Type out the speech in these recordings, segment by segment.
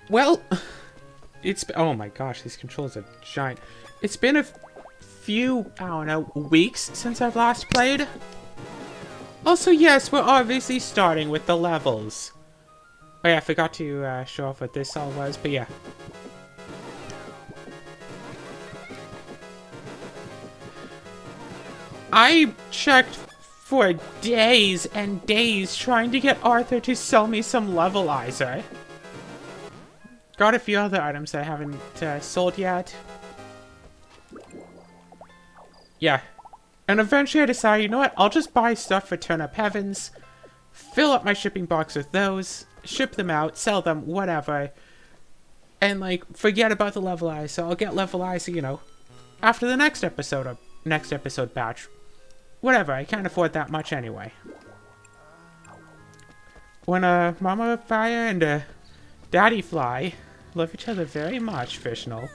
Well, oh my gosh, these controls are giant. It's been a few, I don't know, weeks since I've last played. Also, yes, we're obviously starting with the levels. Oh yeah, I forgot to show off what this all was, but yeah. I checked for days and days trying to get Arthur to sell me some levelizer. Got a few other items that I haven't sold yet. Yeah. And eventually I decided, you know what, I'll just buy stuff for Turn Up Heavens, fill up my shipping box with those, ship them out, sell them, whatever, and, like, forget about the levelizer. So I'll get levelizer, you know, after the next episode, or next episode batch. Whatever, I can't afford that much anyway. When Mama Fire and Daddy Fly love each other very much, Fishnell.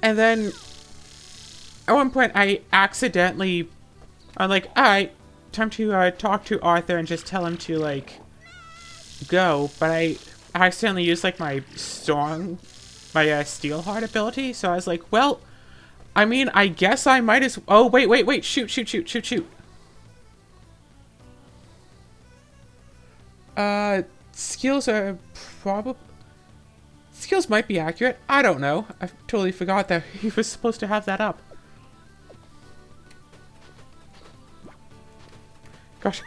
And then, at one point, I'm like, alright, time to talk to Arthur and just tell him to, like, go. But I accidentally used, like, my Steelheart ability. So I was like, well, I mean, I guess I might as... Oh, wait, shoot. Skills are probably... Skills might be accurate. I don't know. I totally forgot that he was supposed to have that up. Gosh.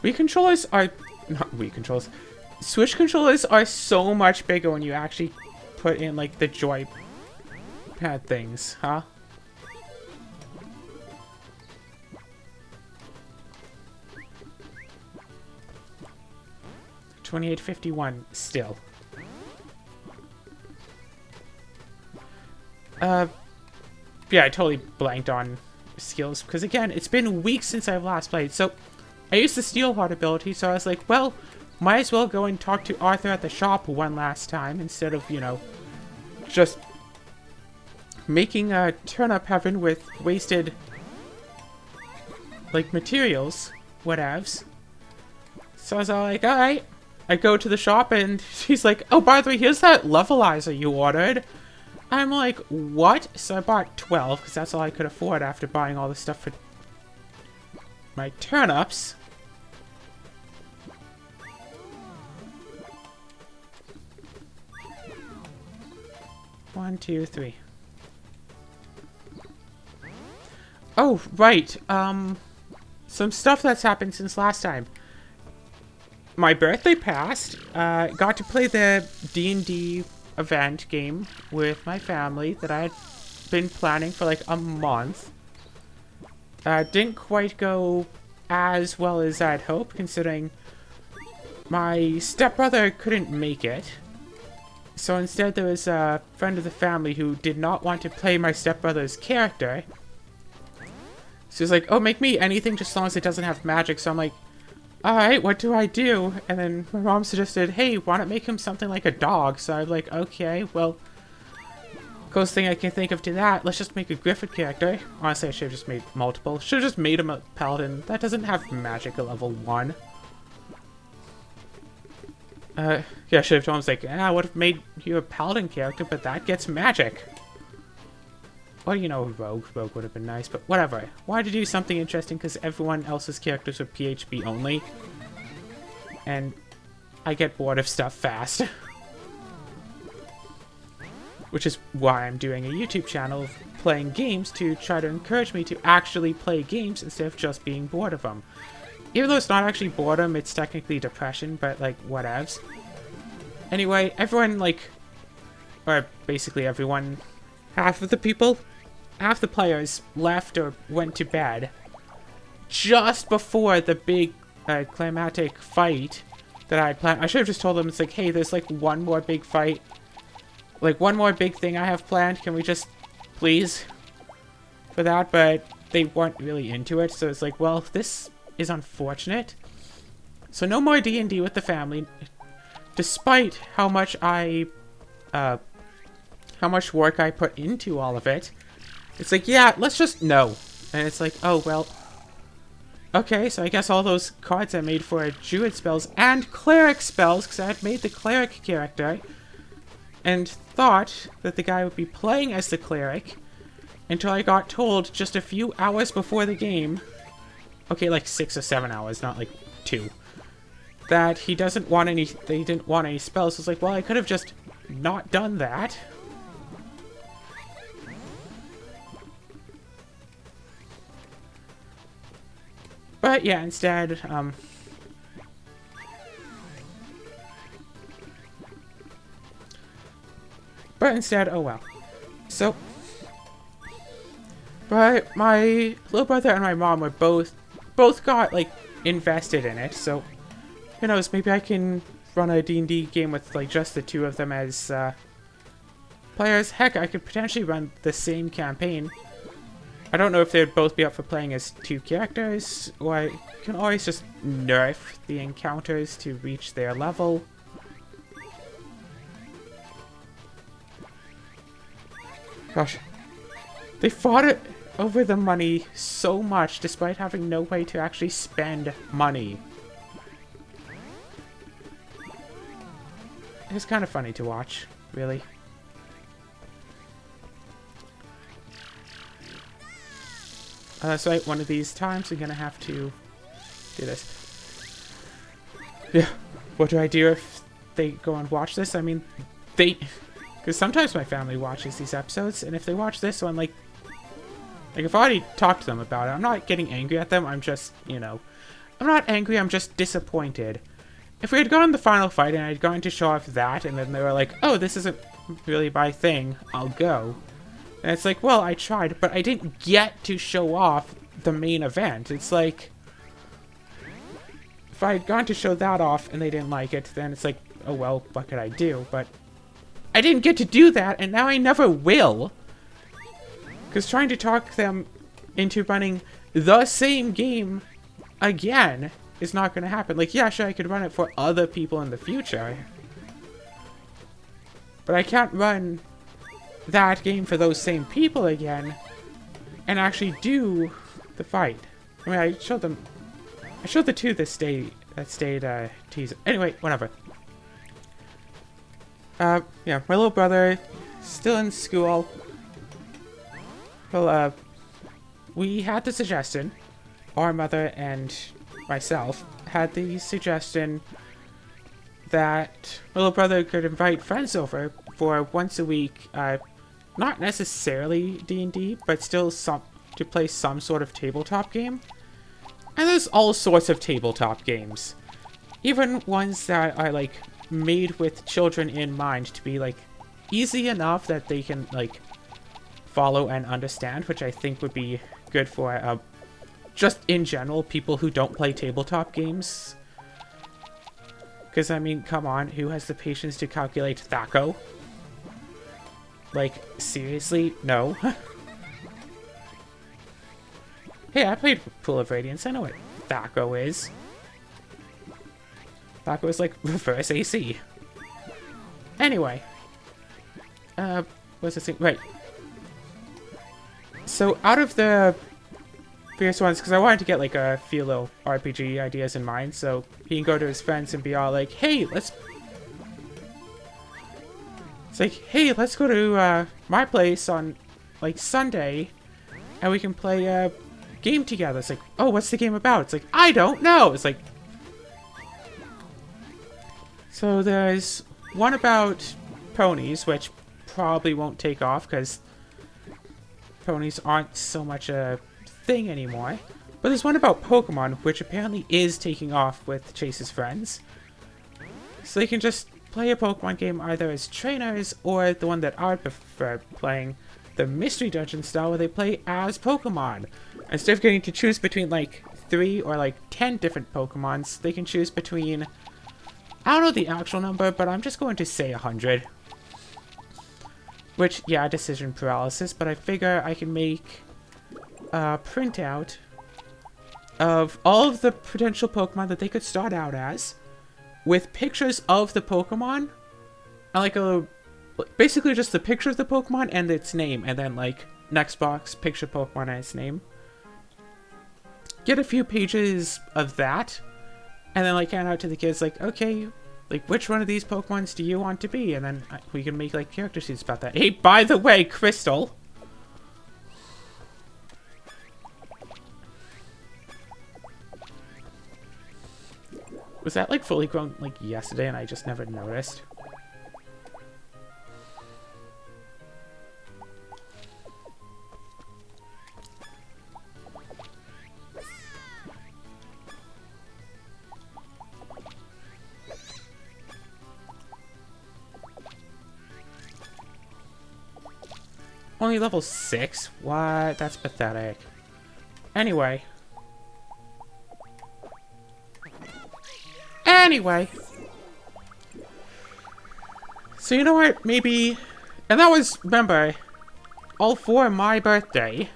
Wii controllers are... Not Wii controllers. Switch controllers are so much bigger when you actually put in, like, the joy pad things, huh? $28.51 still. Yeah, I totally blanked on skills, because again, it's been weeks since I've last played, so I used the Steelheart ability, so I was like, well, might as well go and talk to Arthur at the shop one last time, instead of, you know, just making a Turn Up Heaven with wasted, like, materials, whatevs. So I was all like, alright. I go to the shop, and she's like, oh, by the way, here's that levelizer you ordered. I'm like, what? So I bought 12, because that's all I could afford after buying all the stuff for my turnips. One, two, three. Oh, right. Some stuff that's happened since last time. My birthday passed. Got to play the D&D event game with my family that I had been planning for like a month. Didn't quite go as well as I'd hoped, considering my stepbrother couldn't make it. So instead there was a friend of the family who did not want to play my stepbrother's character. So he's like, oh, make me anything just as long as it doesn't have magic. So I'm like, alright, what do I do? And then my mom suggested, hey, why not make him something like a dog? So I'm like, okay, well, closest thing I can think of to that, let's just make a Griffith character. Honestly, I should have just made multiple. Should have just made him a paladin. That doesn't have magic at level 1. Yeah, I should have told him, like, I would have made you a paladin character, but that gets magic. Or, you know, Rogue. Rogue would have been nice, but whatever. Wanted to do something interesting because everyone else's characters are PHP only. And I get bored of stuff fast. Which is why I'm doing a YouTube channel of playing games to try to encourage me to actually play games instead of just being bored of them. Even though it's not actually boredom, it's technically depression, but, like, whatevs. Anyway, everyone, like, or basically everyone, half of the people, half the players left or went to bed just before the big climatic fight that I had planned. I should have just told them, it's like, hey, there's, like, one more big fight. Like, one more big thing I have planned. Can we just, please, for that? But they weren't really into it, so it's like, well, this is unfortunate. So no more D&D with the family, despite how much how much work I put into all of it. It's like, yeah, let's just no. And it's like, oh, well, Okay, so I guess all those cards I made for druid spells and cleric spells, because I had made the cleric character and thought that the guy would be playing as the cleric until I got told just a few hours before the game, okay, like 6 or 7 hours, not like 2, that he doesn't want any, they didn't want any spells. So it's like, well, I could have just not done that. But yeah, instead, oh well. So, but my little brother and my mom were both got, like, invested in it, so, who knows, maybe I can run a D&D game with, like, just the two of them as, players. Heck, I could potentially run the same campaign. I don't know if they'd both be up for playing as 2 characters, or I can always just nerf the encounters to reach their level. Gosh. They fought it over the money so much, despite having no way to actually spend money. It's kind of funny to watch, really. So one of these times I'm gonna have to do this. Yeah, what do I do if they go and watch this? I mean, because sometimes my family watches these episodes, and if they watch this one, like I've already talked to them about it. I'm not getting angry at them, I'm just, you know, I'm not angry, I'm just disappointed. If we had gone the final fight and I'd gone to show off that, and then they were like, oh, this isn't really my thing, I'll go. And it's like, well, I tried, but I didn't get to show off the main event. It's like, if I had gone to show that off and they didn't like it, then it's like, oh well, what could I do? But I didn't get to do that, and now I never will. Because trying to talk them into running the same game again is not going to happen. Like, yeah, sure, I could run it for other people in the future. But I can't run that game for those same people again and actually do the fight. I mean, I showed the two that stayed teaser. Anyway, whatever. Yeah, my little brother still in school. Well, we had the suggestion, our mother and myself had the suggestion that my little brother could invite friends over for once a week, not necessarily D&D, but still to play some sort of tabletop game. And there's all sorts of tabletop games. Even ones that are, like, made with children in mind to be, like, easy enough that they can, like, follow and understand, which I think would be good for, just in general, people who don't play tabletop games. Because, I mean, come on, who has the patience to calculate THACO? Like, seriously? No. Hey, I played Pool of Radiance. I know what THACO is. THACO is like reverse AC. Anyway. What's this thing? Right. So, out of the previous ones, because I wanted to get like a few little RPG ideas in mind, so he can go to his friends and be all like, hey, let's... It's like, hey, let's go to my place on, like, Sunday, and we can play a game together. It's like, oh, what's the game about? It's like, I don't know! It's like... So there's one about ponies, which probably won't take off, because ponies aren't so much a thing anymore. But there's one about Pokemon, which apparently is taking off with Chase's friends. So they can just play a Pokemon game either as trainers, or the one that I would prefer playing, the Mystery Dungeon style, where they play as Pokemon. Instead of getting to choose between like 3 or like 10 different Pokemons, they can choose between, I don't know the actual number, but I'm just going to say 100. Which, yeah, decision paralysis, but I figure I can make a printout of all of the potential Pokemon that they could start out as, with pictures of the Pokemon, and like basically just the picture of the Pokemon and its name, and then like next box, picture Pokemon and its name. get a few pages of that, and then like hand out to the kids like, okay, like which one of these Pokemons do you want to be? And then we can make like character sheets about that. Hey, by the way, Crystal. Was that like fully grown like yesterday and I just never noticed? Only level 6? What? That's pathetic. Anyway. So you know what? Maybe... And that was, remember, all for my birthday.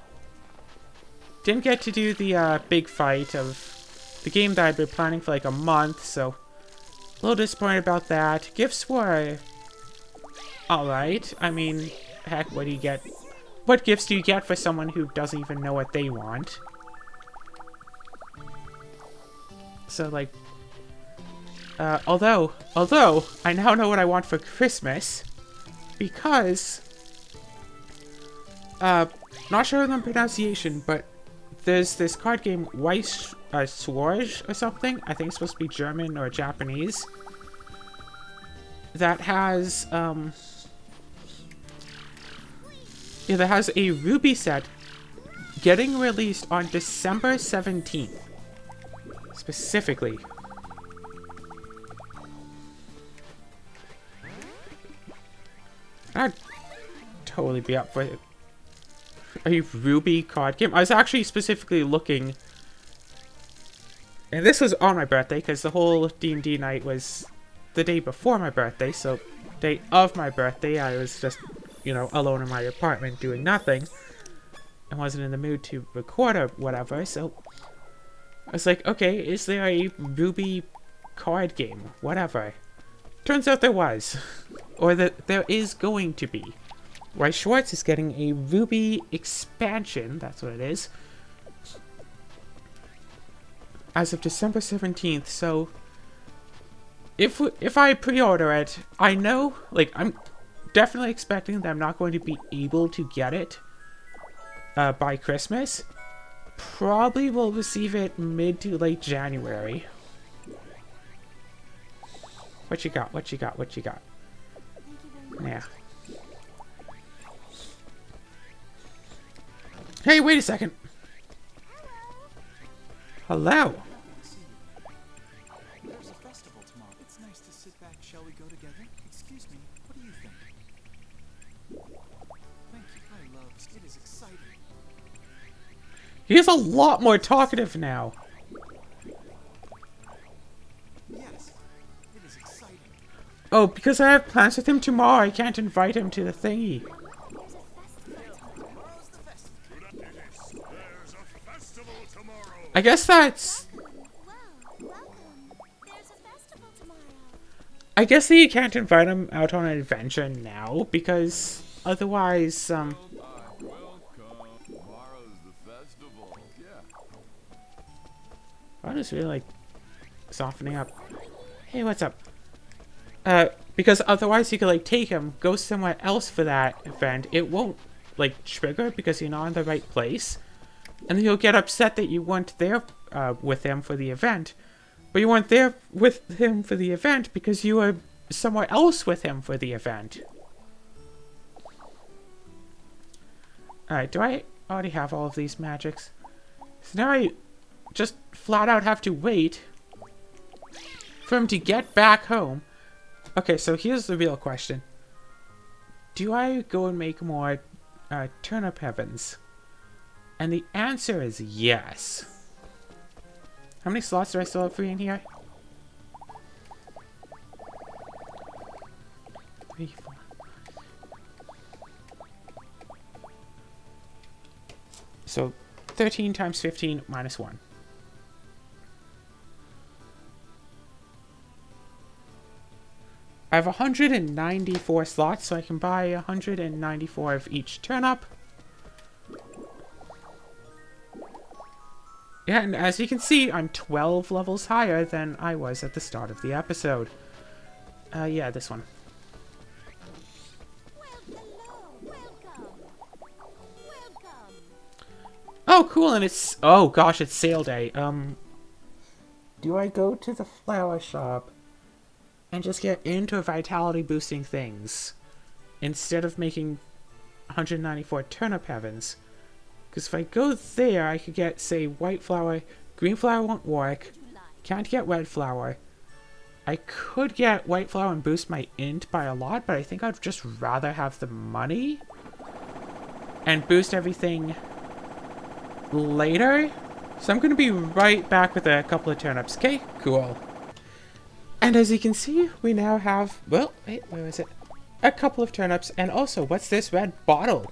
Didn't get to do the big fight of the game that I've been planning for like a month, so... A little disappointed about that. Gifts were... alright. I mean... Heck, what do you get? What gifts do you get for someone who doesn't even know what they want? So, like... although, I now know what I want for Christmas. Because... not sure of the pronunciation, but... There's this card game, Weiss... Sworge or something? I think it's supposed to be German or Japanese. That has, yeah, that has a Ruby set getting released on December 17th. Specifically. I'd totally be up for a Ruby card game. I was actually specifically looking... And this was on my birthday, because the whole D&D night was the day before my birthday, so day of my birthday, I was just... you know, alone in my apartment doing nothing. I wasn't in the mood to record or whatever, so I was like, okay, is there a Ruby card game? Whatever. Turns out there was. Or that there is going to be. Weiss Schwarz is getting a Ruby expansion, that's what it is, as of December 17th, so if I pre-order it, I know, like, I'm definitely expecting that I'm not going to be able to get it by Christmas. Probably will receive it mid to late January. What you got? What you got? What you got? Yeah. Hey, wait a second. Hello. There's a festival tomorrow. It's nice to sit back. Shall we go together? Excuse me. What do you think? Thank you, my loves. It is exciting. He's a lot more talkative now. Yes, it is exciting. Oh, because I have plans with him tomorrow, I can't invite him to the thingy. Tomorrow's the festival. There's a festival tomorrow. I guess that's... Welcome. There's a festival tomorrow. I guess that you can't invite him out on an adventure now, because otherwise, Welcome. Tomorrow's the festival. Yeah. I'm just really, like, softening up. Hey, what's up? Because otherwise you could, like, take him, go somewhere else for that event. It won't, like, trigger because you're not in the right place. And then he'll get upset that you weren't there, with him for the event. But you weren't there with him for the event because you were somewhere else with him for the event. Alright, do I already have all of these magics? So now I just flat out have to wait for him to get back home. Okay, so here's the real question. Do I go and make more turnip heavens? And the answer is yes. How many slots do I still have free in here? 3, 4. So 13 times 15 minus 1. I have 194 slots, so I can buy 194 of each turnip. Yeah, and as you can see, I'm 12 levels higher than I was at the start of the episode. Yeah, this one. Well, hello. Welcome. Welcome. Oh, cool, and it's... Oh, gosh, it's sale day. Do I go to the flower shop and just get into vitality boosting things instead of making 194 turnip heavens? Because if I go there, I could get, say, white flower. Green flower won't work. Can't get red flower. I could get white flower and boost my int by a lot, but I think I'd just rather have the money and boost everything later. So I'm going to be right back with a couple of turnips. Okay, cool. And as you can see, we now have, well, wait, where is it? A couple of turnips, and also, what's this red bottle?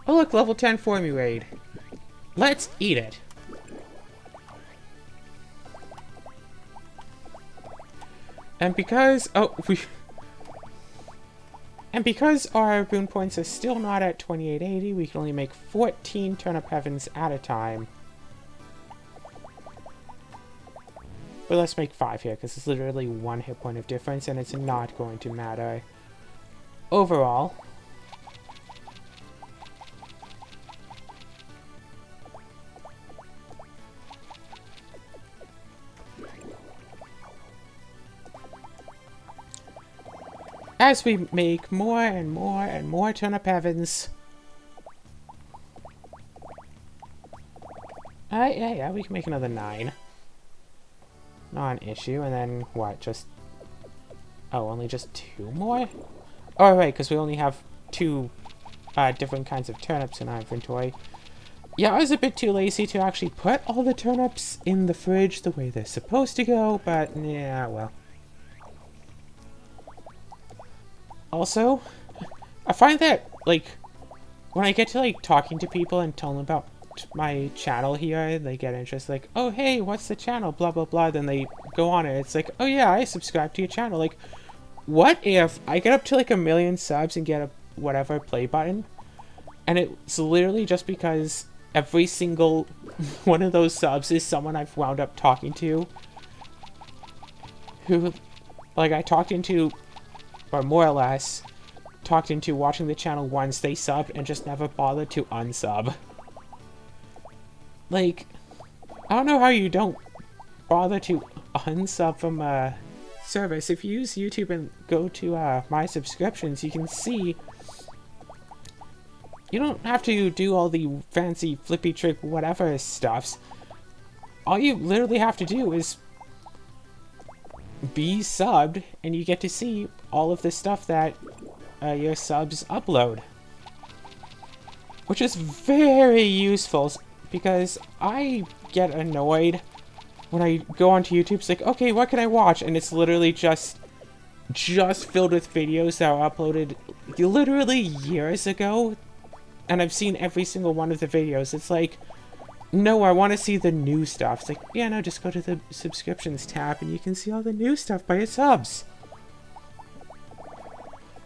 Oh look, level 10 Formulade. Let's eat it. And because, and because our boon points are still not at 2880, we can only make 14 turnip heavens at a time. But let's make 5 here, because it's literally 1 hit point of difference, and it's not going to matter overall. As we make more and more and more turnip heavens. Yeah, we can make another 9. Not an issue. And then, what, just... Oh, only just 2 more? Oh, right, because we only have 2 different kinds of turnips in our inventory. Yeah, I was a bit too lazy to actually put all the turnips in the fridge the way they're supposed to go, but yeah, well. Also, I find that, like, when I get to, like, talking to people and tell them about my channel here, they get interested, like, oh, hey, what's the channel, blah, blah, blah, then they go on it, it's like, oh, yeah, I subscribe to your channel, like, what if I get up to, like, 1 million subs and get a whatever play button, and it's literally just because every single one of those subs is someone I've wound up talking to, who, like, I talked into... or more or less, talked into watching the channel once, they subbed and just never bothered to unsub. Like, I don't know how you don't bother to unsub from a service. If you use YouTube and go to my subscriptions, you can see you don't have to do all the fancy flippy trick whatever stuffs. All you literally have to do is be subbed, and you get to see all of the stuff that your subs upload. Which is very useful, because I get annoyed when I go onto YouTube. It's like, okay, what can I watch? And it's literally just filled with videos that are uploaded literally years ago. And I've seen every single one of the videos. It's like, no, I want to see the new stuff. It's like, yeah, no, just go to the subscriptions tab and you can see all the new stuff by your subs.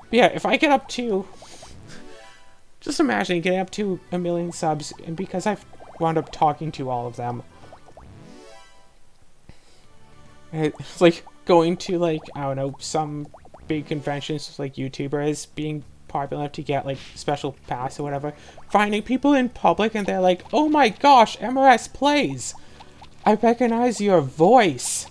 But yeah, if I get up to... just imagine getting up to 1 million subs, and because I've wound up talking to all of them, it's like going to, like, I don't know, some big conventions, like YouTubers being popular enough to get, like, special pass or whatever, finding people in public and they're like, oh my gosh, MRS plays! I recognize your voice!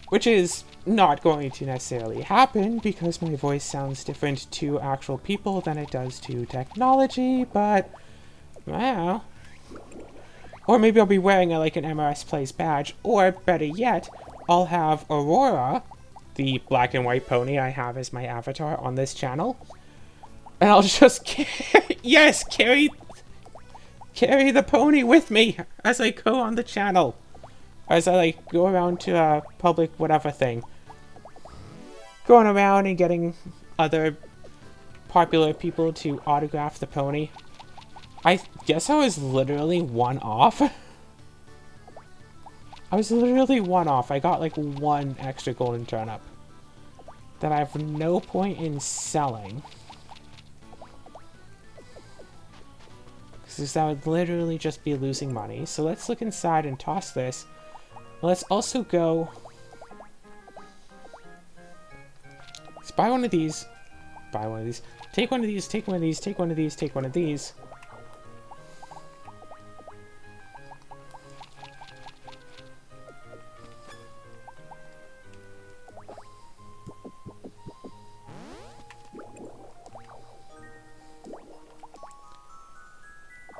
Which is not going to necessarily happen, because my voice sounds different to actual people than it does to technology, but, well... Or maybe I'll be wearing like an MRS Plays badge, or better yet, I'll have Aurora, the black and white pony I have as my avatar on this channel, and I'll just carry the pony with me as I go on the channel, as I like go around to a public whatever thing, going around and getting other popular people to autograph the pony. I guess I was literally one off. I was literally one off. I got like 1 extra golden turnip that I have no point in selling. because that would literally just be losing money. So let's look inside and toss this. Let's also go... Let's buy one of these. Buy one of these. Take one of these, take one of these, take one of these, take one of these.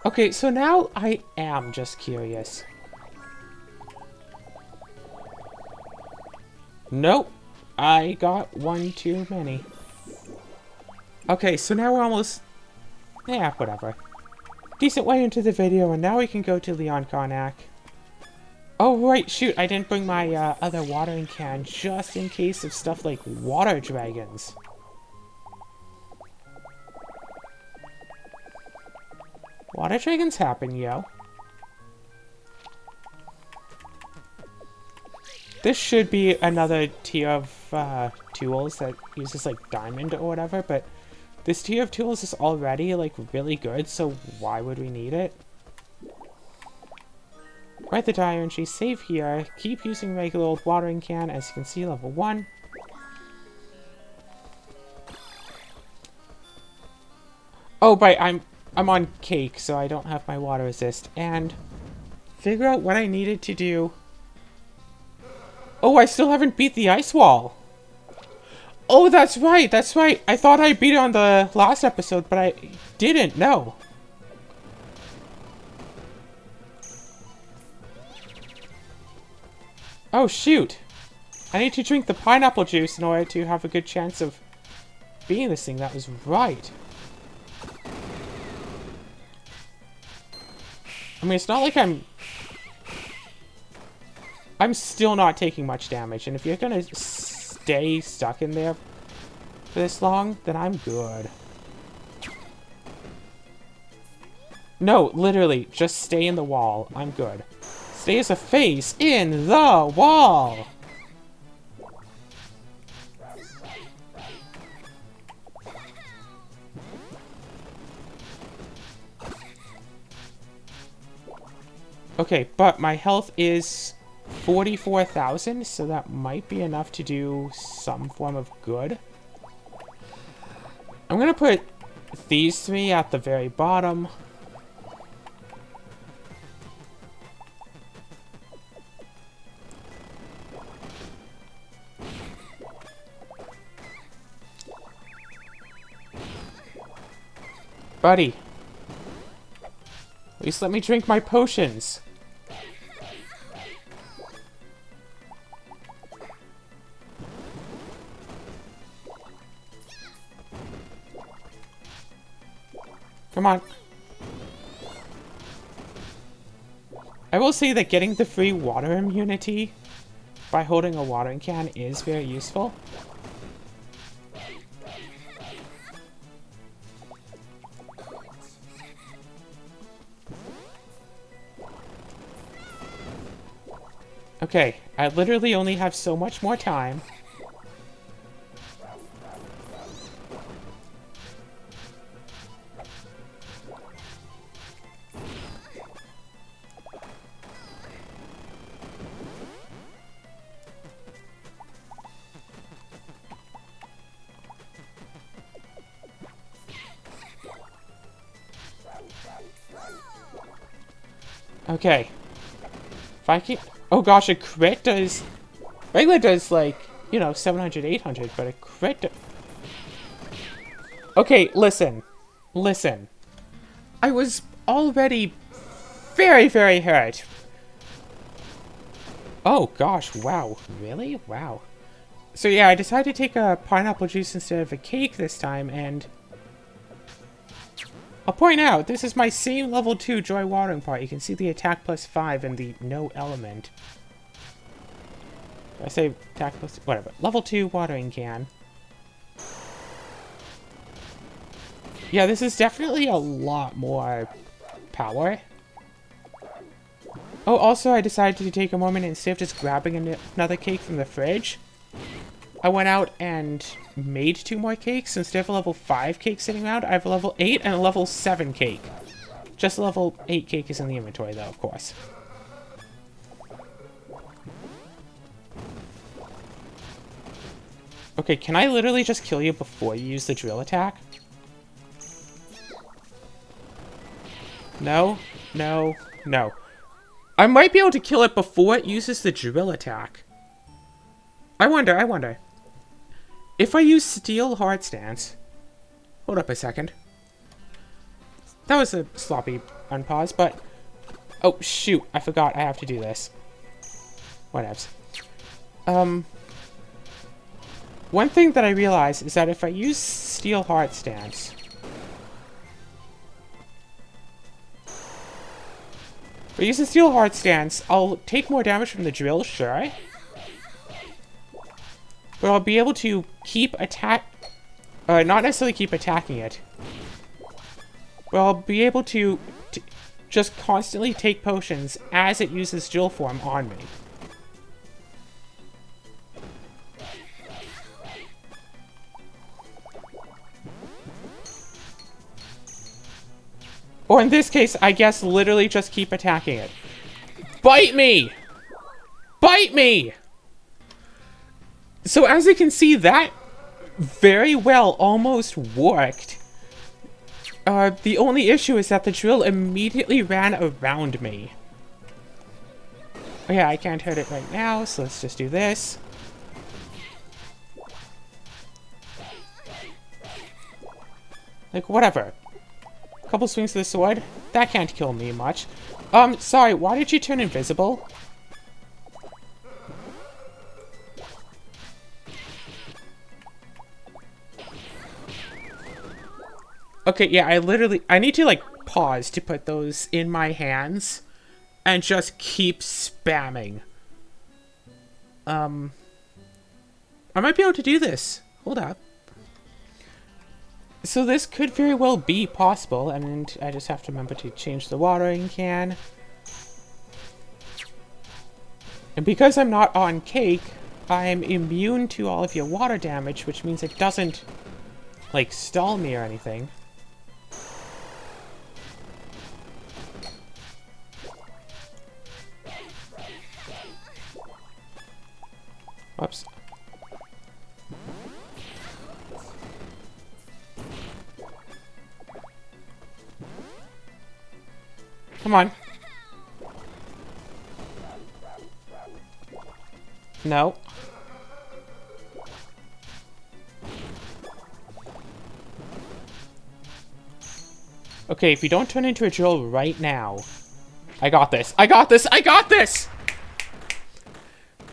Okay, so now I am just curious. Nope. I got one too many. Okay, so now we're almost... Yeah, whatever. Decent way into the video, and now we can go to Leon Karnak. Oh, right, shoot, I didn't bring my other watering can, just in case of stuff like water dragons. Water dragons happen, yo. This should be another tier of tools that uses like diamond or whatever, but this tier of tools is already like really good, so why would we need it? Write the diary entry, save here, keep using regular old watering can, as you can see, level 1. Oh, right, I'm on cake, so I don't have my water resist. And figure out what I needed to do. Oh, I still haven't beat the ice wall. Oh, that's right, that's right. I thought I beat it on the last episode, but I didn't, no. Oh, shoot. I need to drink the pineapple juice in order to have a good chance of beating this thing. That was right. I mean, it's not like I'm still not taking much damage, and if you're gonna stay stuck in there for this long, then I'm good. No, literally, just stay in the wall. I'm good. Stay as a face in the wall! Okay, but my health is 44,000, so that might be enough to do some form of good. I'm gonna put these 3 at the very bottom. Buddy. At least let me drink my potions. Come on. I will say that getting the free water immunity by holding a watering can is very useful. Okay, I literally only have so much more time. Okay. If I keep... Oh gosh, a crit does... Regular does like, you know, 700, 800, but a crit... Okay, listen. Listen. I was already very, very hurt. Oh gosh, wow. Really? Wow. So yeah, I decided to take a pineapple juice instead of a cake this time, and... I'll point out, this is my same level 2 Joy Watering Pot. You can see the attack plus 5 and the no element. I say attack plus... whatever. Level 2 watering can. Yeah, this is definitely a lot more power. Oh, also I decided to take a moment, instead of just grabbing another cake from the fridge, I went out and made 2 more cakes. Instead of a level 5 cake sitting around, I have a level 8 and a level 7 cake. Just level 8 cake is in the inventory, though, of course. Okay, can I literally just kill you before you use the drill attack? No, no, no. I might be able to kill it before it uses the drill attack. I wonder. If I use Steel Hard Stance... Hold up a second. That was a sloppy unpause, but... Oh, shoot. I forgot I have to do this. Whatevs. One thing that I realized is that if I use Steel Hard Stance... If I use the Steel Hard Stance, I'll take more damage from the drill, sure. But I'll be able to keep not necessarily keep attacking it. But I'll be able to just constantly take potions as it uses drill form on me. Or in this case, I guess literally just keep attacking it. Bite me! Bite me! So as you can see, that very well almost worked. The only issue is that the drill immediately ran around me. Oh yeah, I can't hurt it right now, so let's just do this. Like, whatever. Couple swings of the sword. That can't kill me much. Sorry, why did you turn invisible? Okay, yeah, I need to, like, pause to put those in my hands and just keep spamming. I might be able to do this. Hold up. So this could very well be possible, and I just have to remember to change the watering can. And because I'm not on cake, I'm immune to all of your water damage, which means it doesn't, like, stall me or anything. Whoops. Come on. No. Okay, if you don't turn into a drill right now... I got this. I got this. I got this!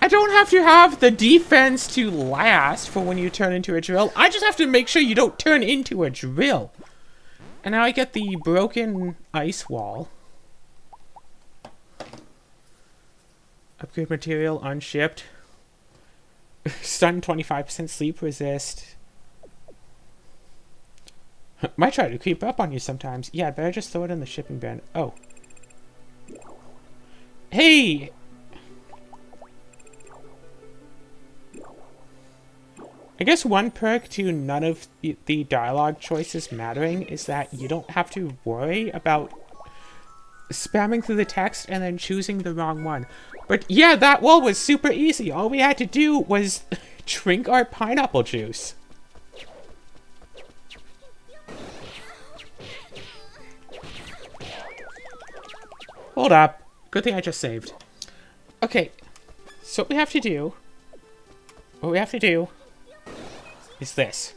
I don't have to have the defense to last for when you turn into a drill. I just have to make sure you don't turn into a drill. And now I get the broken ice wall. Upgrade material unshipped. Stun 25% sleep resist. Might try to creep up on you sometimes. Yeah, I better just throw it in the shipping bin. Oh. Hey! I guess one perk to none of the dialogue choices mattering is that you don't have to worry about spamming through the text and then choosing the wrong one. But yeah, that wall was super easy. All we had to do was drink our pineapple juice. Hold up. Good thing I just saved. Okay, so what we have to do is this.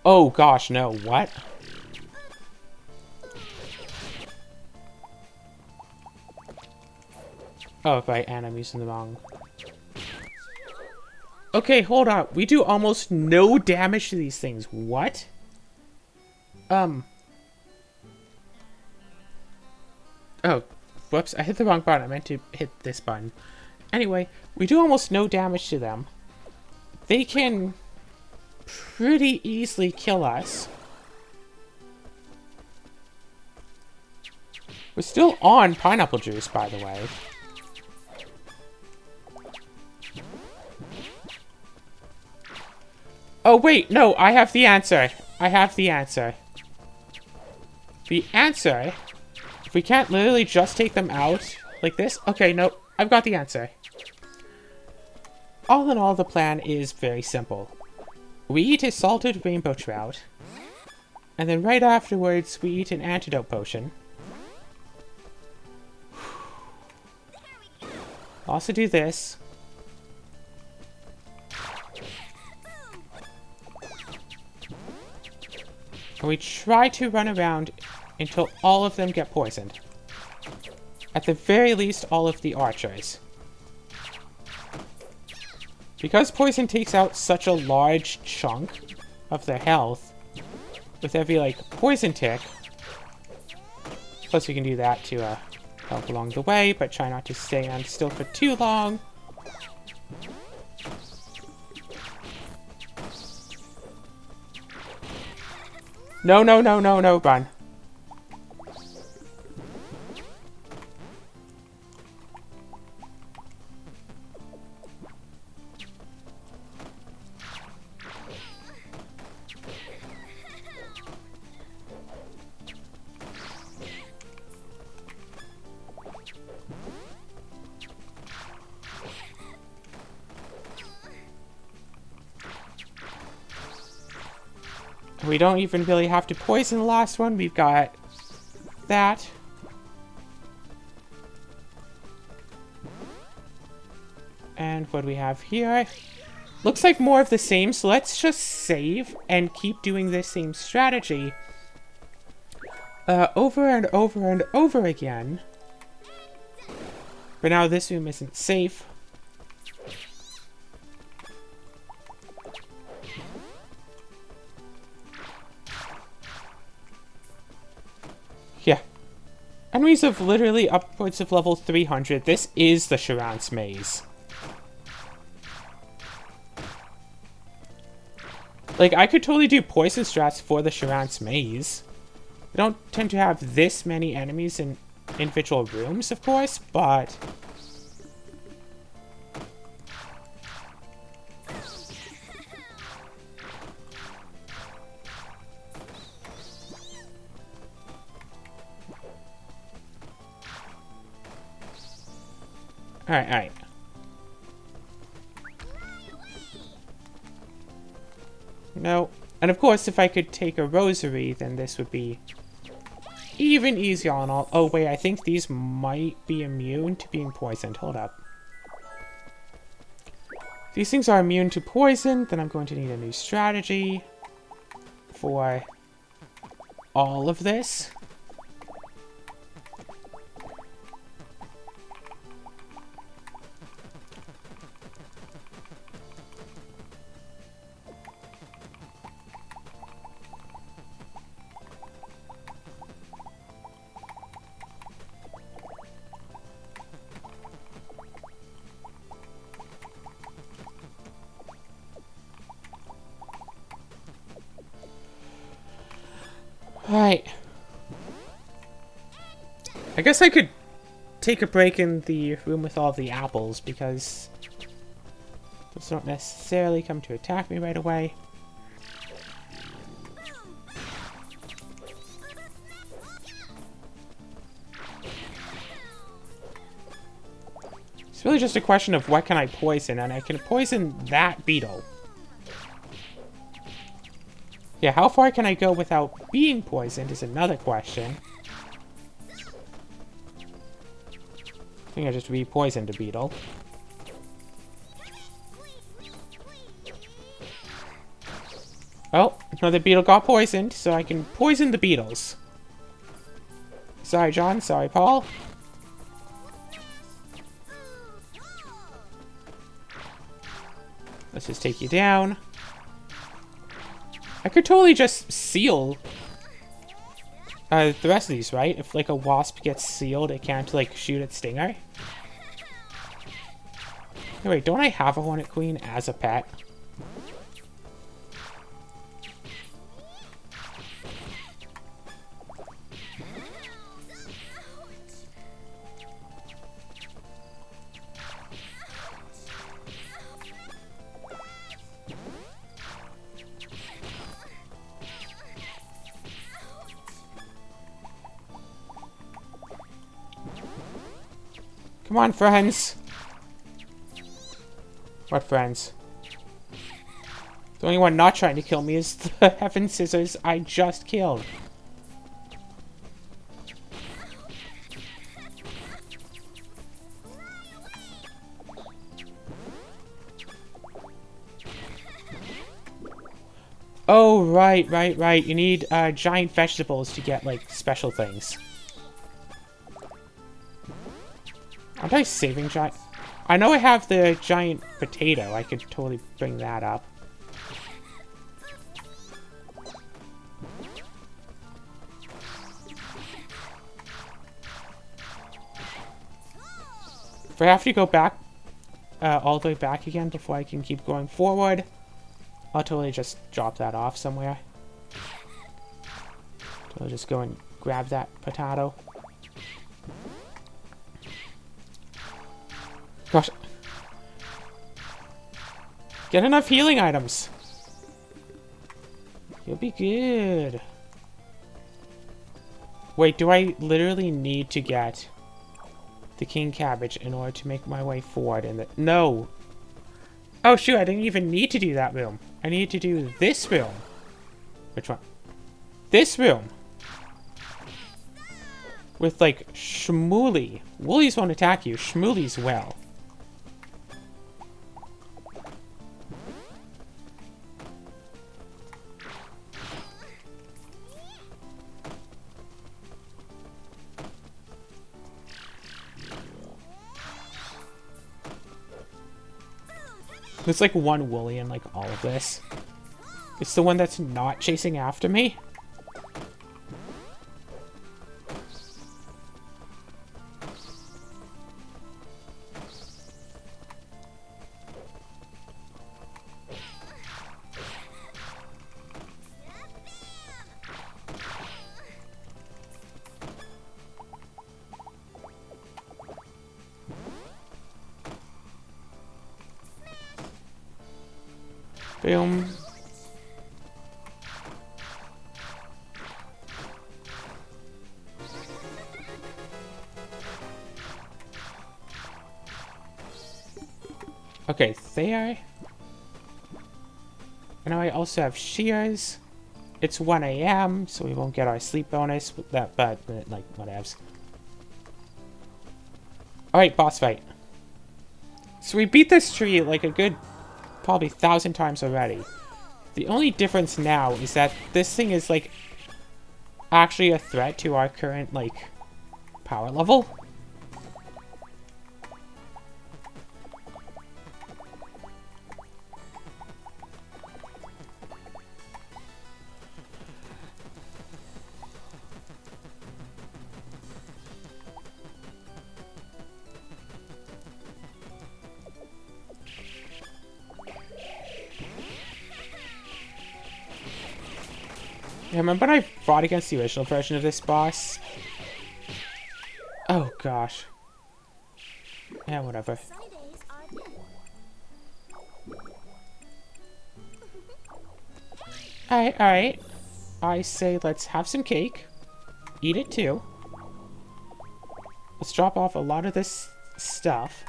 Oh gosh, no, what? Oh, right, and I'm using the wrong... Okay, hold on. We do almost no damage to these things. What? Oh, whoops, I hit the wrong button. I meant to hit this button. Anyway, we do almost no damage to them. They can pretty easily kill us. We're still on pineapple juice, by the way. Oh, wait, no, I have the answer. I have the answer. The answer, if we can't literally just take them out like this. Okay, no, I've got the answer. All in all, the plan is very simple. We eat a salted rainbow trout, and then right afterwards, we eat an antidote potion. Also do this. And we try to run around until all of them get poisoned. At the very least, all of the archers. Because poison takes out such a large chunk of their health, with every, like, poison tick, plus we can do that to, help along the way, but try not to stand still for too long. No, no, no, no, no, run. We don't even really have to poison the last one. We've got that. And what do we have here? Looks like more of the same, so let's just save and keep doing this same strategy over and over and over again. But now this room isn't safe. Yeah. Enemies of literally upwards of level 300. This is the Charan's Maze. Like, I could totally do poison strats for the Charan's Maze. We don't tend to have this many enemies in individual rooms, of course, but... Alright, alright. No. And of course, if I could take a rosary, then this would be even easier on all. Oh, wait, I think these might be immune to being poisoned. Hold up. If these things are immune to poison, then I'm going to need a new strategy for all of this. Alright. I guess I could take a break in the room with all the apples, because those don't necessarily come to attack me right away. It's really just a question of what can I poison, and I can poison that beetle. Yeah, how far can I go without being poisoned is another question. I think I just re-poisoned a beetle. Oh, another beetle got poisoned, so I can poison the beetles. Sorry, John. Sorry, Paul. Let's just take you down. I could totally just seal the rest of these, right? If, like, a wasp gets sealed, it can't, like, shoot its stinger. Hey, wait, don't I have a Hornet Queen as a pet? Come on, friends. What friends? The only one not trying to kill me is the heaven scissors I just killed. Oh, right. You need giant vegetables to get, like, special things. Aren't I saving giant... I know I have the giant potato. I could totally bring that up. If I have to go back, all the way back again before I can keep going forward, I'll totally just drop that off somewhere. So I'll just go and grab that potato. Gosh. Get enough healing items. You'll be good. Wait, do I literally need to get the king cabbage in order to make my way forward in the... No! Oh shoot, I didn't even need to do that room. I need to do this room. Which one? This room! With, like, Shmooly. Woolies won't attack you. Shmooly's will. There's like one Wooly in like all of this. It's the one that's not chasing after me. Boom. Okay, there. And now I also have shears. It's 1 AM, so we won't get our sleep bonus with that, but like whatevs. Alright, boss fight. So we beat this tree like a good probably 1,000 times already. The only difference now is that this thing is like actually a threat to our current like power level. Yeah, remember when I fought against the original version of this boss? Oh gosh. Yeah, whatever. Sunny days are good. Alright. I say let's have some cake. Eat it too. Let's drop off a lot of this stuff.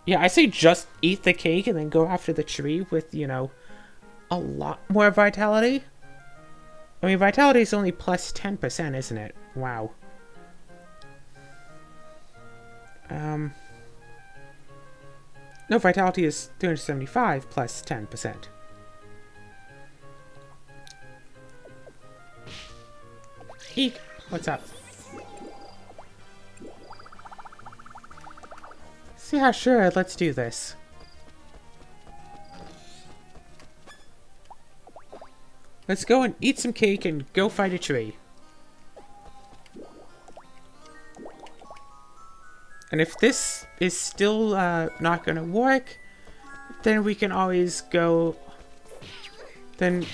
Yeah, I say just eat the cake and then go after the tree with, you know, a lot more vitality. I mean, vitality is only plus 10%, isn't it? Wow. No, vitality is 375 plus 10%. Eek! What's up? Yeah, sure, let's do this. Let's go and eat some cake and go fight a tree. And if this is still not gonna work, then we can always go... Then...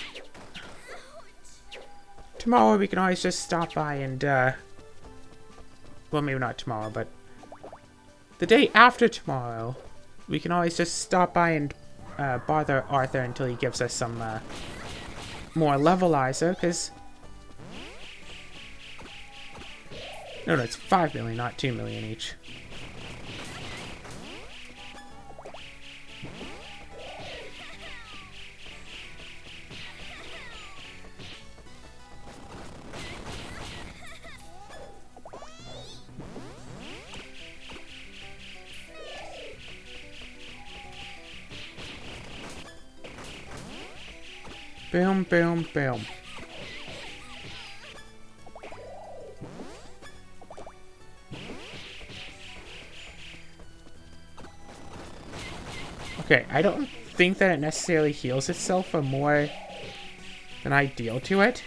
Tomorrow we can always just stop by and, well, maybe not tomorrow, but... the day after tomorrow, we can always just stop by and bother Arthur until he gives us some more levelizer, because... No, it's 5 million, not 2 million each. Boom, boom, boom. Okay, I don't think that it necessarily heals itself for more than I deal to it.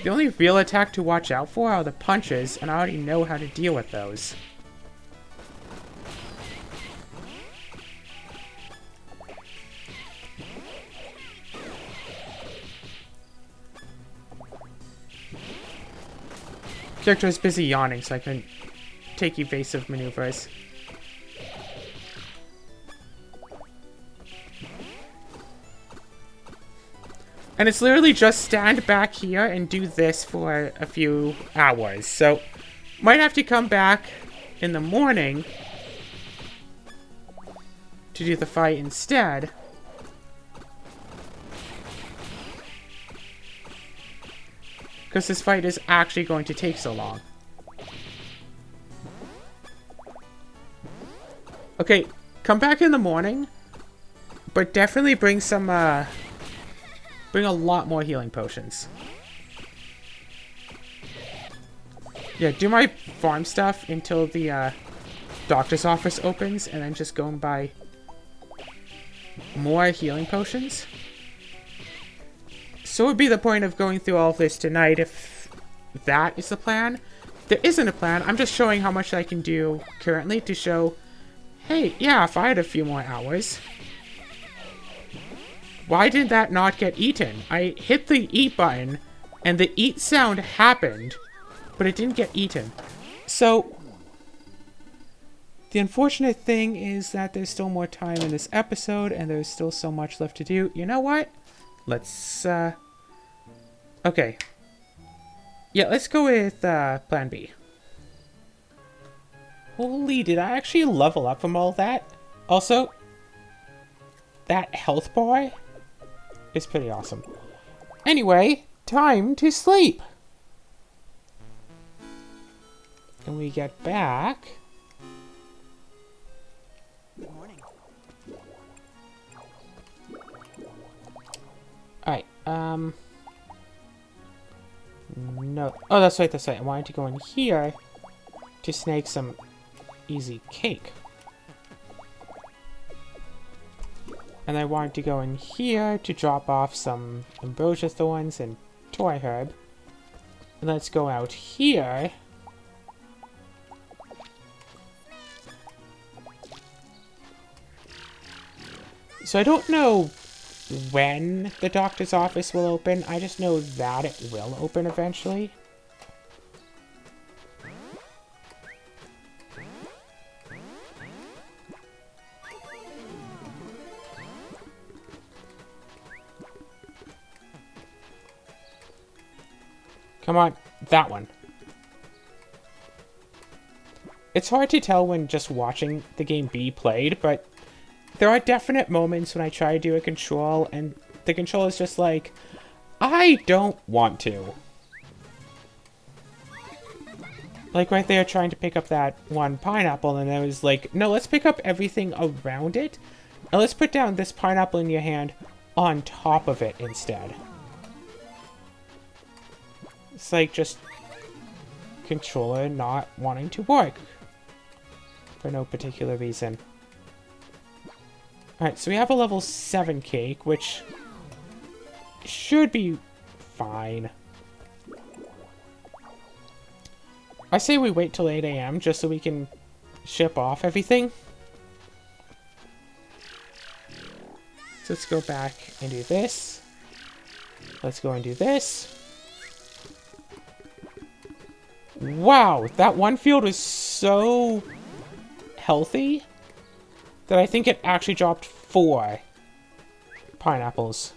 The only real attack to watch out for are the punches, and I already know how to deal with those. Character was busy yawning, so I couldn't take evasive maneuvers. And it's literally just stand back here and do this for a few hours. So, might have to come back in the morning to do the fight instead. Because this fight is actually going to take so long. Okay, come back in the morning. But definitely bring some, bring a lot more healing potions. Yeah, do my farm stuff until the, doctor's office opens. And then just go and buy more healing potions. So what would be the point of going through all of this tonight if that is the plan? There isn't a plan. I'm just showing how much I can do currently to show, hey, yeah, if I had a few more hours. Why did that not get eaten? I hit the eat button and the eat sound happened, but it didn't get eaten. So the unfortunate thing is that there's still more time in this episode and there's still so much left to do. You know what? Let's, okay. Yeah, let's go with, plan B. Holy, did I actually level up from all that? Also, that health bar is pretty awesome. Anyway, time to sleep. Can we get back? Good morning. Alright, no. Oh, that's right, that's right. I wanted to go in here to snag some easy cake. And I wanted to go in here to drop off some ambrosia thorns and toy herb. And let's go out here. So I don't know when the doctor's office will open. I just know that it will open eventually. Come on, that one. It's hard to tell when just watching the game be played, but there are definite moments when I try to do a control and the control is just like, I don't want to. Like right there trying to pick up that one pineapple and I was like, no, let's pick up everything around it and let's put down this pineapple in your hand on top of it instead. It's like just controller not wanting to work for no particular reason. Alright, so we have a level 7 cake, which should be fine. I say we wait till 8 AM just so we can ship off everything. So let's go back and do this. Let's go and do this. Wow, that one field was so healthy that I think it actually dropped 4 pineapples.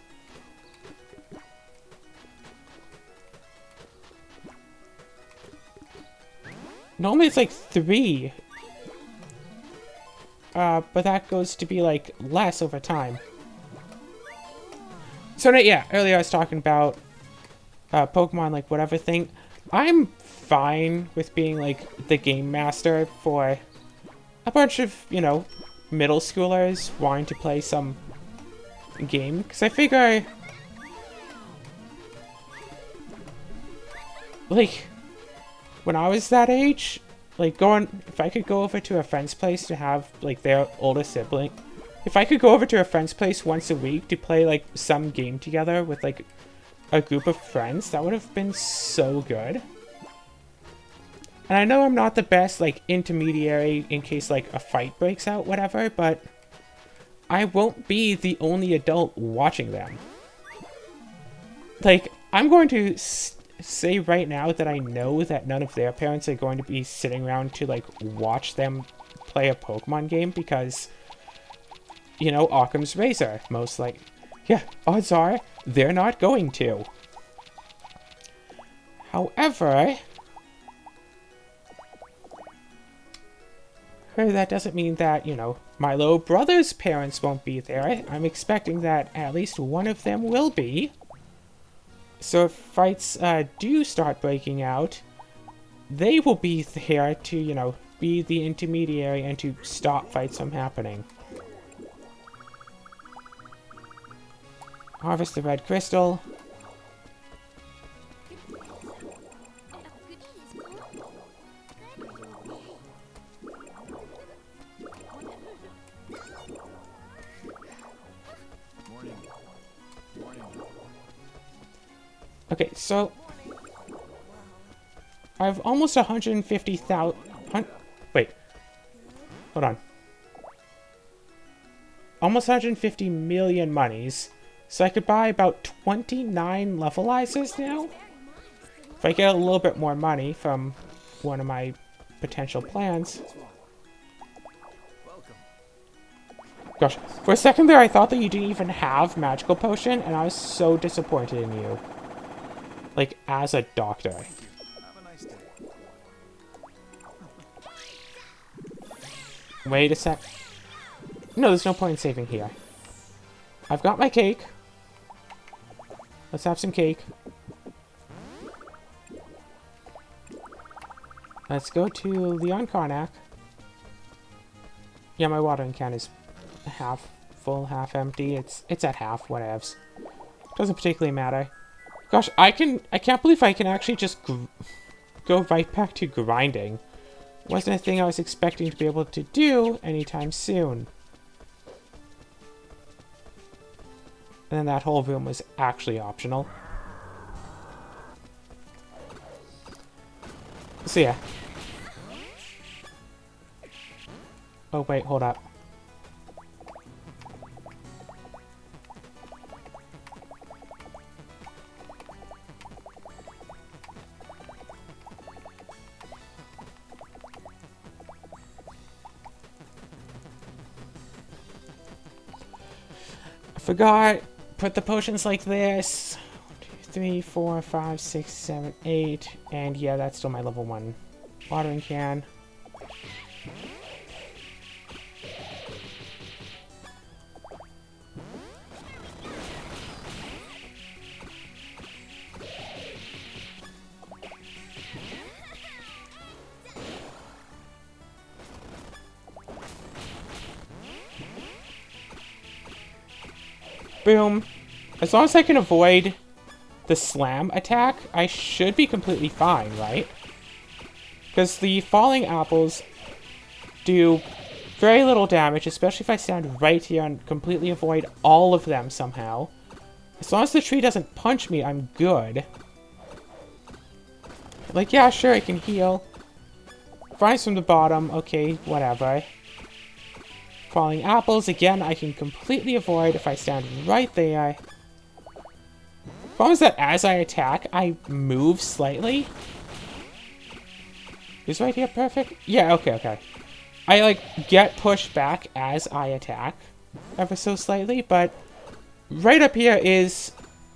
Normally it's like 3. But that goes to be like less over time. So yeah, earlier I was talking about Pokemon, like whatever thing. I'm fine with being like the game master for a bunch of, you know, middle schoolers wanting to play some game. Because I figure, like, when I was that age, like if I could go over to a friend's place to have like their older sibling, if I could go over to a friend's place once a week to play like some game together with like a group of friends, that would have been so good. And I know I'm not the best like intermediary in case like a fight breaks out, whatever, but I won't be the only adult watching them. Like, I'm going to say right now that I know that none of their parents are going to be sitting around to like watch them play a Pokemon game because, you know, Occam's razor, most like, yeah, odds are they're not going to. However, that doesn't mean that, you know, my little brother's parents won't be there. I'm expecting that at least one of them will be. So if fights do start breaking out, they will be there to, you know, be the intermediary and to stop fights from happening. Harvest the red crystal. Okay, so I have almost 150,000. Wait, hold on. Almost 150 million monies. So I could buy about 29 levelizers now. If I get a little bit more money from one of my potential plans. Gosh, for a second there I thought that you didn't even have magical potion, and I was so disappointed in you. Like, as a doctor. Have a nice day. Wait a sec. No, there's no point in saving here. I've got my cake. Let's have some cake. Let's go to Leon Karnak. Yeah, my watering can is half full, half empty. It's at half, whatevs. Doesn't particularly matter. Gosh, I can't believe I can actually just go right back to grinding. Wasn't a thing I was expecting to be able to do anytime soon. And then that whole room was actually optional. So yeah. Oh wait, hold up. Forgot. Put the potions like this. 1, 2, 3, 4, 5, 6, 7, 8. And yeah, that's still my level 1 watering can. Boom. As long as I can avoid the slam attack, I should be completely fine, right? Because the falling apples do very little damage, especially if I stand right here and completely avoid all of them somehow. As long as the tree doesn't punch me, I'm good. Like, yeah, sure, I can heal. Vines from the bottom, okay, whatever. Falling apples, again, I can completely avoid if I stand right there. Problem is that as I attack, I move slightly. Is right here perfect? Yeah, okay, okay. I, like, get pushed back as I attack ever so slightly, but right up here is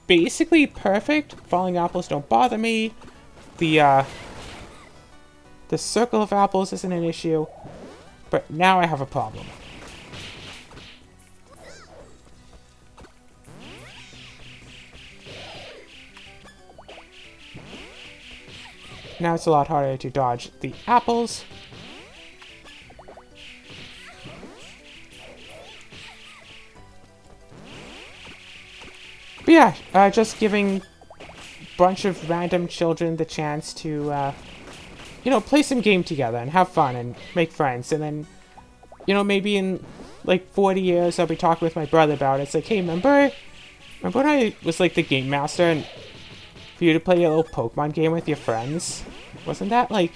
basically perfect. Falling apples don't bother me. The circle of apples isn't an issue, but now I have a problem. Now it's a lot harder to dodge the apples. But yeah, just giving a bunch of random children the chance to, you know, play some game together and have fun and make friends. And then, you know, maybe in like 40 years I'll be talking with my brother about it. It's like, hey, remember when I was like the game master and for you to play a little Pokemon game with your friends? Wasn't that like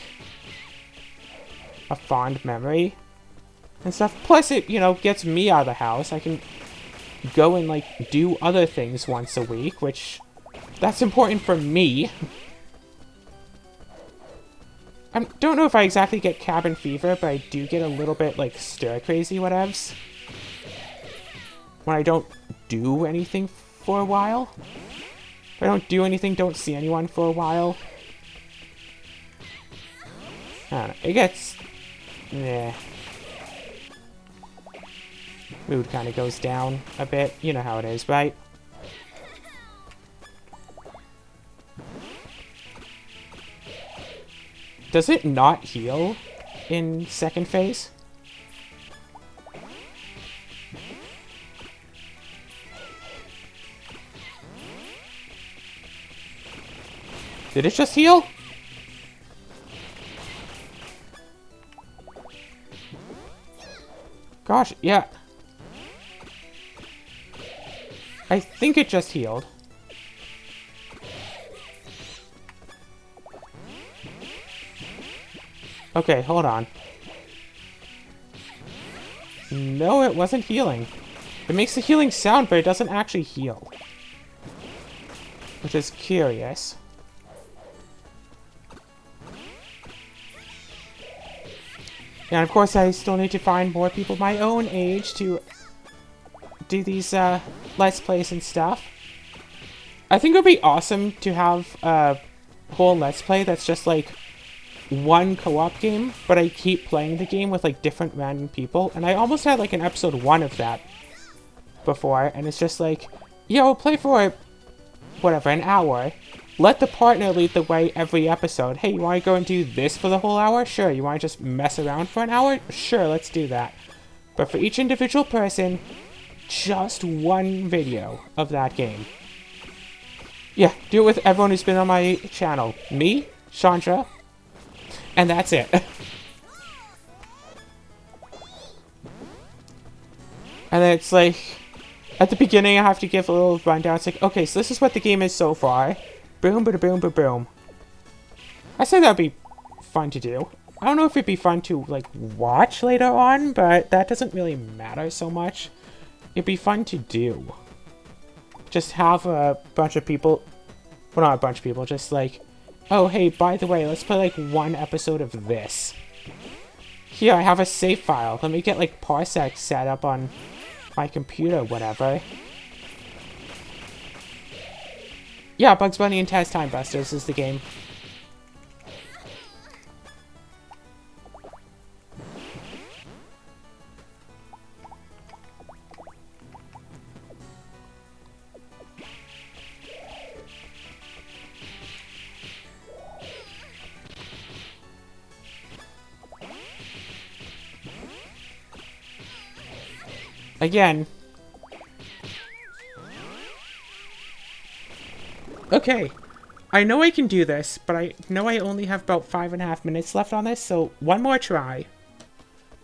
a fond memory and stuff? Plus it, you know, gets me out of the house. I can go and like do other things once a week, which that's important for me. I don't know if I exactly get cabin fever, but I do get a little bit like stir crazy whatevs when I don't do anything for a while. If I don't do anything, don't see anyone for a while. I don't know. It gets... Nah. Mood kind of goes down a bit. You know how it is, right? Does it not heal in second phase? Did it just heal? Gosh, yeah. I think it just healed. Okay, hold on. No, it wasn't healing. It makes the healing sound, but it doesn't actually heal. Which is curious. And of course, I still need to find more people my own age to do these Let's Plays and stuff. I think it would be awesome to have a whole Let's Play that's just like one co-op game, but I keep playing the game with like different random people. And I almost had like an episode 1 of that before, and it's just like, yeah, we'll play for whatever, an hour. Let the partner lead the way every episode. Hey, you want to go and do this for the whole hour? Sure. You want to just mess around for an hour? Sure, let's do that. But for each individual person, just one video of that game. Yeah, do it with everyone who's been on my channel. Me, Chandra, and that's it. And then it's like, at the beginning I have to give a little rundown. It's like, okay, so this is what the game is so far. Boom, bada boom, ba boom. I say that'd be fun to do. I don't know if it'd be fun to, like, watch later on, but that doesn't really matter so much. It'd be fun to do. Just have a bunch of people, well, not a bunch of people, just like, oh, hey, by the way, let's play, like, one episode of this. Here, I have a save file. Let me get, like, Parsec set up on my computer, whatever. Yeah, Bugs Bunny and Taz Time Busters is the game. Again. Okay. I know I can do this, but I know I only have about 5.5 minutes left on this, so one more try.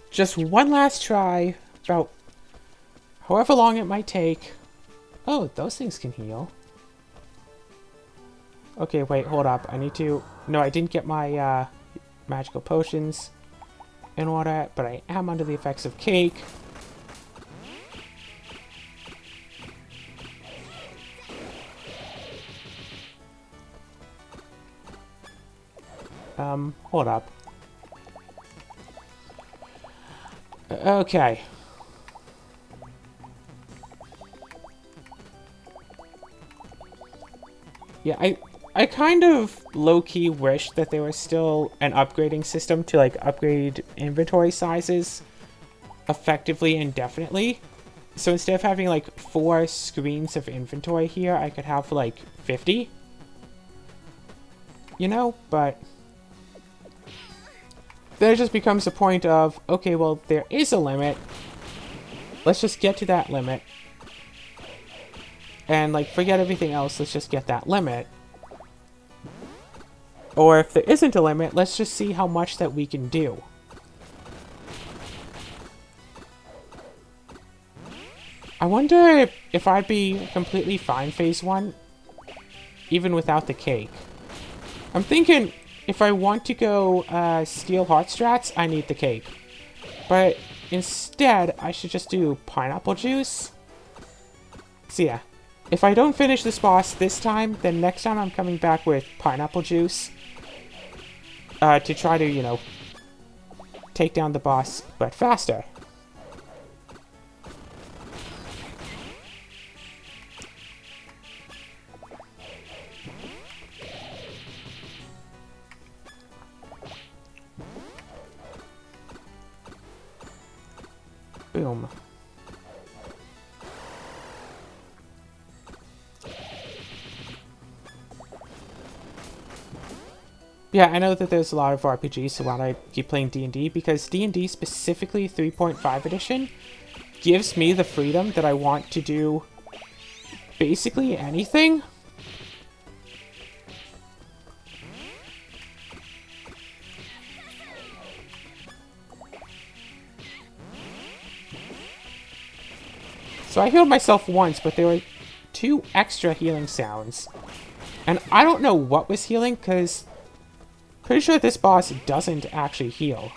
Just one last try, about however long it might take. Oh, those things can heal. Okay, wait, hold up. I need to... No, I didn't get my magical potions in order, but I am under the effects of cake. Hold up. Okay. Yeah, I kind of low-key wish that there was still an upgrading system to, like, upgrade inventory sizes effectively indefinitely. So instead of having, like, 4 screens of inventory here, I could have, like, 50. You know, but then it just becomes a point of, okay, well, there is a limit. Let's just get to that limit. And, like, forget everything else, let's just get that limit. Or if there isn't a limit, let's just see how much that we can do. I wonder if I'd be completely fine phase 1, even without the cake. I'm thinking, if I want to go Steel Heart strats, I need the cake. But instead, I should just do pineapple juice. So yeah, if I don't finish this boss this time, then next time I'm coming back with pineapple juice. To try to, you know, take down the boss, but faster. Boom. Yeah, I know that there's a lot of RPGs, so why don't I keep playing D&D? Because D&D, specifically 3.5 edition, gives me the freedom that I want to do basically anything. So I healed myself once, but there were 2 extra healing sounds. And I don't know what was healing, because pretty sure this boss doesn't actually heal.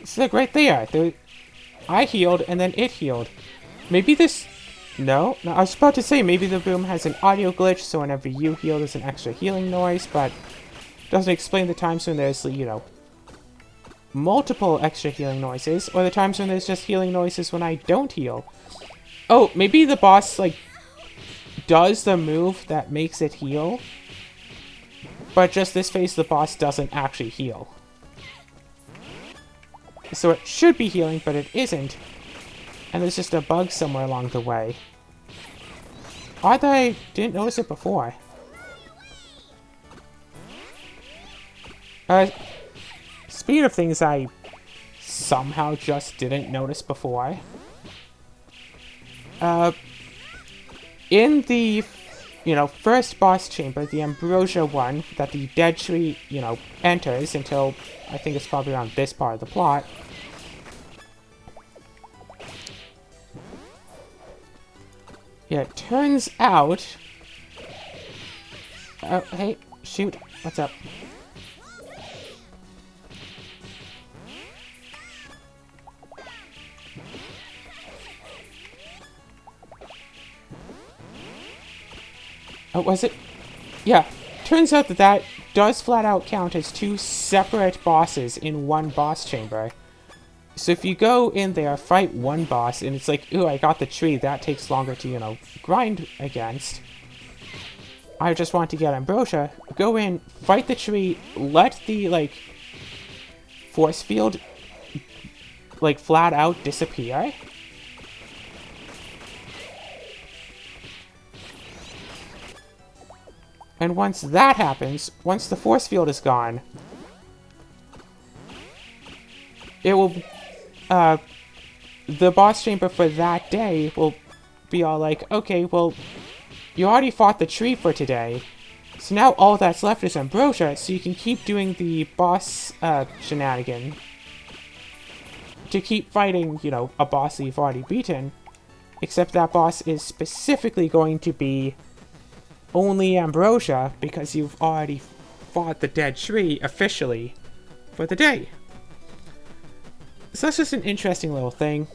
It's like right there. I healed and then it healed. Maybe this... No, I was about to say maybe the boom has an audio glitch, so whenever you heal there's an extra healing noise, but doesn't explain the times when there's, you know, multiple extra healing noises, or the times when there's just healing noises when I don't heal. Oh, maybe the boss, like, does the move that makes it heal, but just this phase the boss doesn't actually heal. So it should be healing, but it isn't, and there's just a bug somewhere along the way. Either I didn't notice it before. Speaking of things I somehow just didn't notice before, in the, you know, first boss chamber, the Ambrosia one, that the dead tree, you know, enters until, I think it's probably around this part of the plot. Yeah, it turns out... Oh, hey, shoot, what's up? Oh, was it? Yeah. Turns out that that does flat out count as 2 separate bosses in one boss chamber. So if you go in there, fight one boss, and it's like, ooh, I got the tree, that takes longer to, you know, grind against. I just want to get Ambrosia. Go in, fight the tree, let the, like, force field, like, flat out disappear. And once that happens, once the force field is gone, it will, the boss chamber for that day will be all like, okay, well, you already fought the tree for today, so now all that's left is Ambrosia, so you can keep doing the boss, shenanigan to keep fighting, you know, a boss that you've already beaten, except that boss is specifically going to be only Ambrosia, because you've already fought the dead tree officially for the day. So that's just an interesting little thing.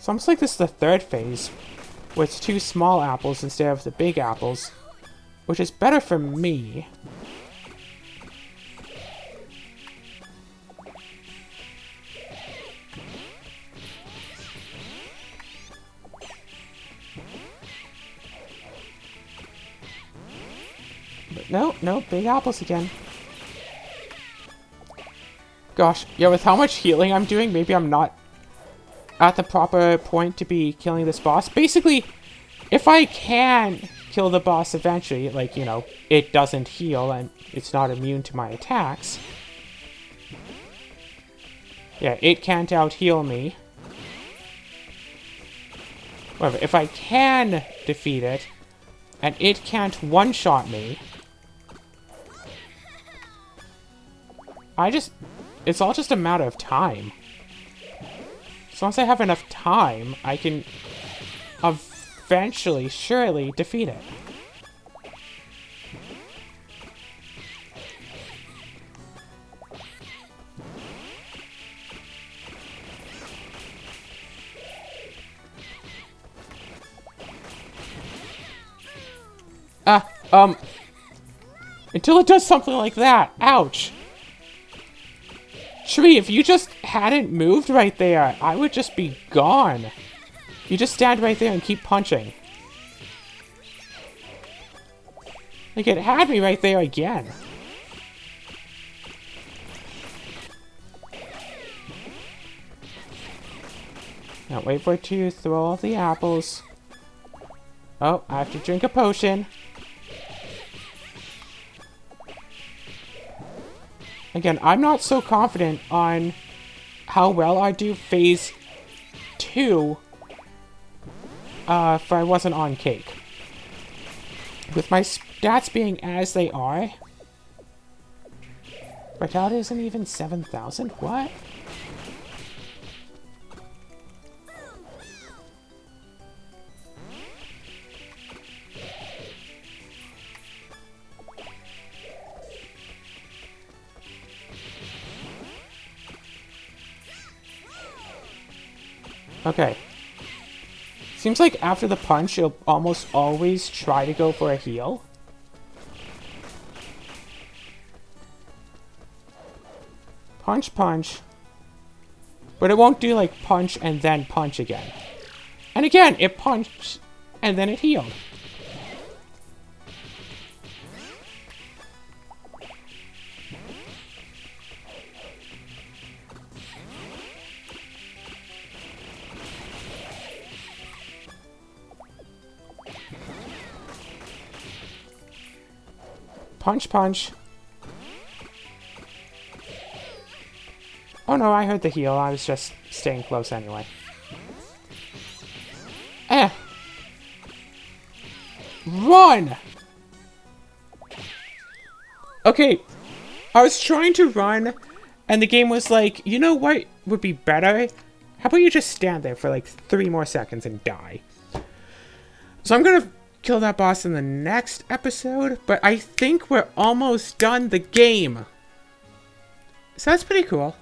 It's almost like this is the third phase, where it's 2 small apples instead of the big apples, which is better for me. But no, big apples again. Gosh, yeah, with how much healing I'm doing, maybe I'm not at the proper point to be killing this boss. Basically, if I can kill the boss eventually, like, you know, it doesn't heal and it's not immune to my attacks. Yeah, it can't out-heal me. However, if I can defeat it, and it can't one-shot me, it's all just a matter of time. As long as I have enough time, I can eventually, surely, defeat it. Until it does something like that. Ouch. Tree, if you just hadn't moved right there, I would just be gone. You just stand right there and keep punching. Like, it had me right there again. Now wait for it to throw all the apples. Oh, I have to drink a potion. Again, I'm not so confident on how well I do phase 2 if I wasn't on cake. With my stats being as they are, vitality isn't even 7,000? What? Okay. Seems like after the punch, you'll almost always try to go for a heal. Punch, punch. But it won't do like punch and then punch again. And again, it punched and then it healed. Punch, punch. Oh no, I heard the heal. I was just staying close anyway. Run! Okay, I was trying to run, and the game was like, you know what would be better? How about you just stand there for like 3 more seconds and die? So I'm gonna kill that boss in the next episode, but I think we're almost done the game. So that's pretty cool.